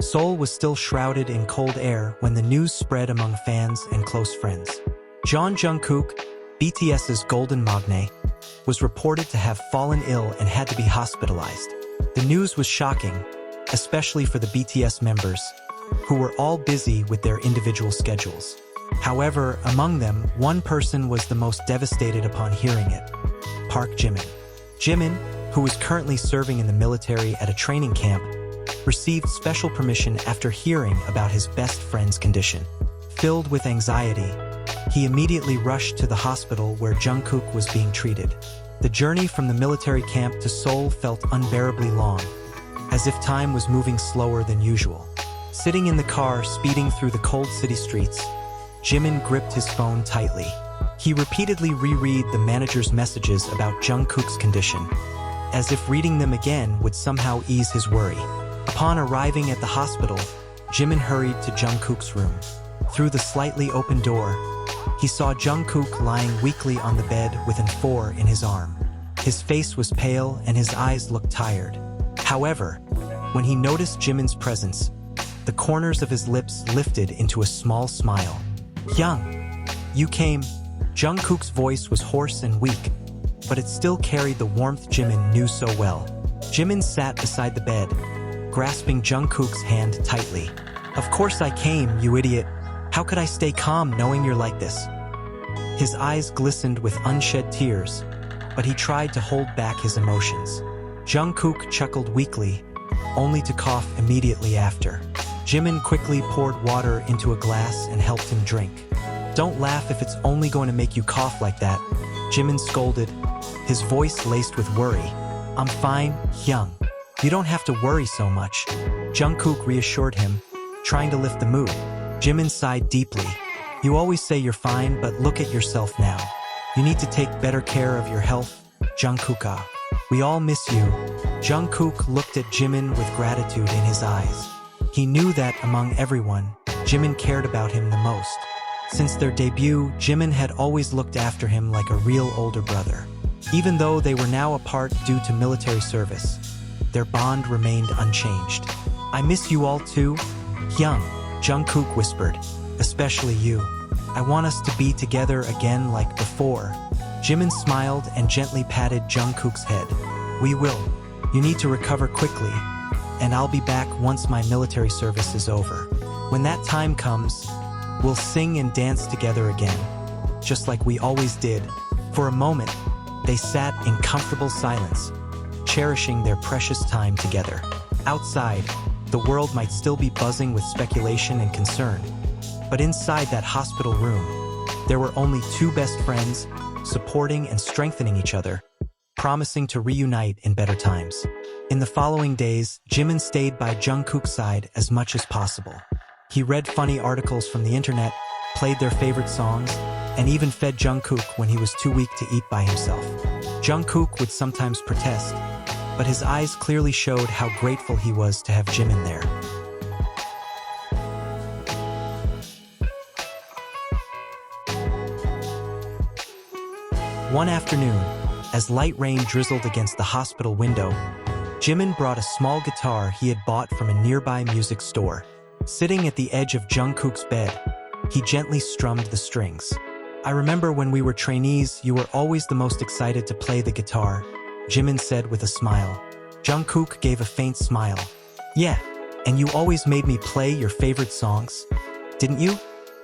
Seoul was still shrouded in cold air when the news spread among fans and close friends. Jungkook, BTS's golden magne, was reported to have fallen ill and had to be hospitalized. The news was shocking, especially for the BTS members, who were all busy with their individual schedules. However, among them, one person was the most devastated upon hearing it: Park Jimin. Jimin, who was currently serving in the military at a training camp, received special permission after hearing about his best friend's condition. Filled with anxiety, he immediately rushed to the hospital where Jungkook was being treated. The journey from the military camp to Seoul felt unbearably long, as if time was moving slower than usual. Sitting in the car speeding through the cold city streets, Jimin gripped his phone tightly. He repeatedly reread the manager's messages about Jungkook's condition, as if reading them again would somehow ease his worry. Upon arriving at the hospital, Jimin hurried to Jungkook's room. Through the slightly open door, he saw Jungkook lying weakly on the bed with an IV in his arm. His face was pale and his eyes looked tired. However, when he noticed Jimin's presence, the corners of his lips lifted into a small smile. "Young, you came." Jungkook's voice was hoarse and weak, but it still carried the warmth Jimin knew so well. Jimin sat beside the bed, grasping Jungkook's hand tightly. "Of course I came, you idiot. How could I stay calm knowing you're like this?" His eyes glistened with unshed tears, but he tried to hold back his emotions. Jungkook chuckled weakly, only to cough immediately after. Jimin quickly poured water into a glass and helped him drink. "Don't laugh if it's only going to make you cough like that," Jimin scolded, his voice laced with worry. "I'm fine, Young. You don't have to worry so much," Jungkook reassured him, trying to lift the mood. Jimin sighed deeply. "You always say you're fine, but look at yourself now. You need to take better care of your health, Jungkook. We all miss you." Jungkook looked at Jimin with gratitude in his eyes. He knew that among everyone, Jimin cared about him the most. Since their debut, Jimin had always looked after him like a real older brother. Even though they were now apart due to military service, their bond remained unchanged. "I miss you all too, Young," Jungkook whispered, "especially you. I want us to be together again like before." Jimin smiled and gently patted Jungkook's head. "We will. You need to recover quickly, and I'll be back once my military service is over. When that time comes, we'll sing and dance together again, just like we always did." For a moment, they sat in comfortable silence, cherishing their precious time together. Outside, the world might still be buzzing with speculation and concern, but inside that hospital room, there were only two best friends, supporting and strengthening each other, promising to reunite in better times. In the following days, Jimin stayed by Jungkook's side as much as possible. He read funny articles from the internet, played their favorite songs, and even fed Jungkook when he was too weak to eat by himself. Jungkook would sometimes protest, but his eyes clearly showed how grateful he was to have Jimin there. One afternoon, as light rain drizzled against the hospital window, Jimin brought a small guitar he had bought from a nearby music store. Sitting at the edge of Jungkook's bed, he gently strummed the strings. "I remember when we were trainees, you were always the most excited to play the guitar," Jimin said with a smile. Jungkook gave a faint smile. "Yeah, and you always made me play your favorite songs, didn't you?"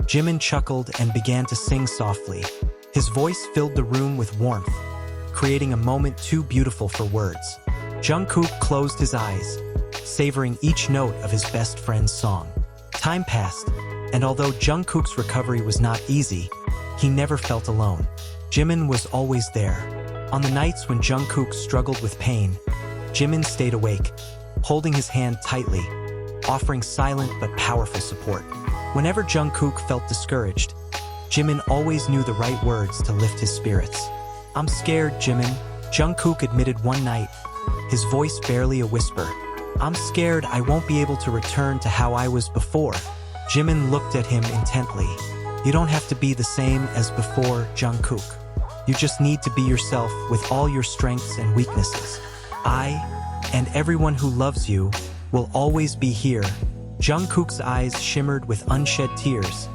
Jimin chuckled and began to sing softly. His voice filled the room with warmth, creating a moment too beautiful for words. Jungkook closed his eyes, savoring each note of his best friend's song. Time passed, and although Jungkook's recovery was not easy, he never felt alone. Jimin was always there. On the nights when Jungkook struggled with pain, Jimin stayed awake, holding his hand tightly, offering silent but powerful support. Whenever Jungkook felt discouraged, Jimin always knew the right words to lift his spirits. "I'm scared, Jimin," Jungkook admitted one night, his voice barely a whisper. "I'm scared I won't be able to return to how I was before." Jimin looked at him intently. "You don't have to be the same as before, Jungkook. You just need to be yourself with all your strengths and weaknesses. I, and everyone who loves you, will always be here, Jungkook's eyes shimmered with unshed tears,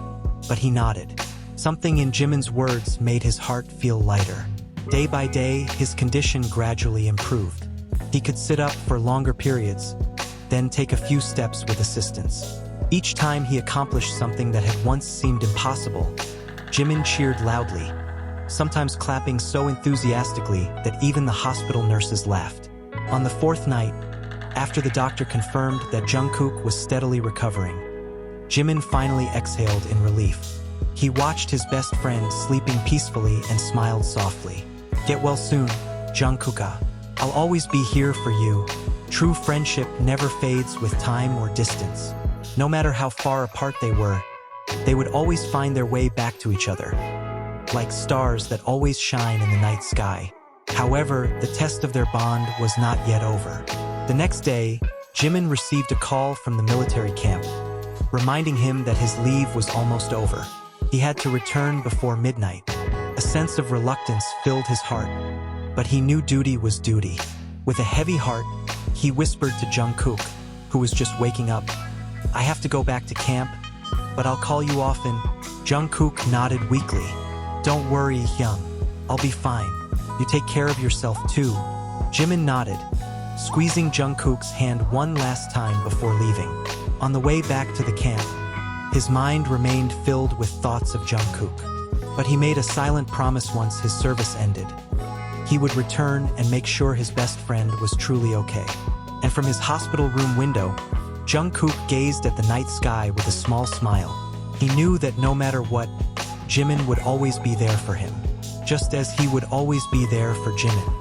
but he nodded. Something in Jimin's words made his heart feel lighter. Day by day, his condition gradually improved. He could sit up for longer periods, then take a few steps with assistance. Each time he accomplished something that had once seemed impossible, Jimin cheered loudly, sometimes clapping so enthusiastically that even the hospital nurses laughed. On the fourth night, after the doctor confirmed that Jungkook was steadily recovering, Jimin finally exhaled in relief. He watched his best friend sleeping peacefully and smiled softly. "Get well soon, Jungkooka. I'll always be here for you." True friendship never fades with time or distance. No matter how far apart they were, they would always find their way back to each other, like stars that always shine in the night sky. However, the test of their bond was not yet over. The next day, Jimin received a call from the military camp, reminding him that his leave was almost over. He had to return before midnight. A sense of reluctance filled his heart, but he knew duty was duty. With a heavy heart, he whispered to Jungkook, who was just waking up, "I have to go back to camp, but I'll call you often." Jungkook nodded weakly. "Don't worry, Hyung. I'll be fine. You take care of yourself too." Jimin nodded, squeezing Jungkook's hand one last time before leaving. On the way back to the camp, his mind remained filled with thoughts of Jungkook. But he made a silent promise once his service ended. He would return and make sure his best friend was truly okay. And from his hospital room window, Jungkook gazed at the night sky with a small smile. He knew that no matter what, Jimin would always be there for him, just as he would always be there for Jimin.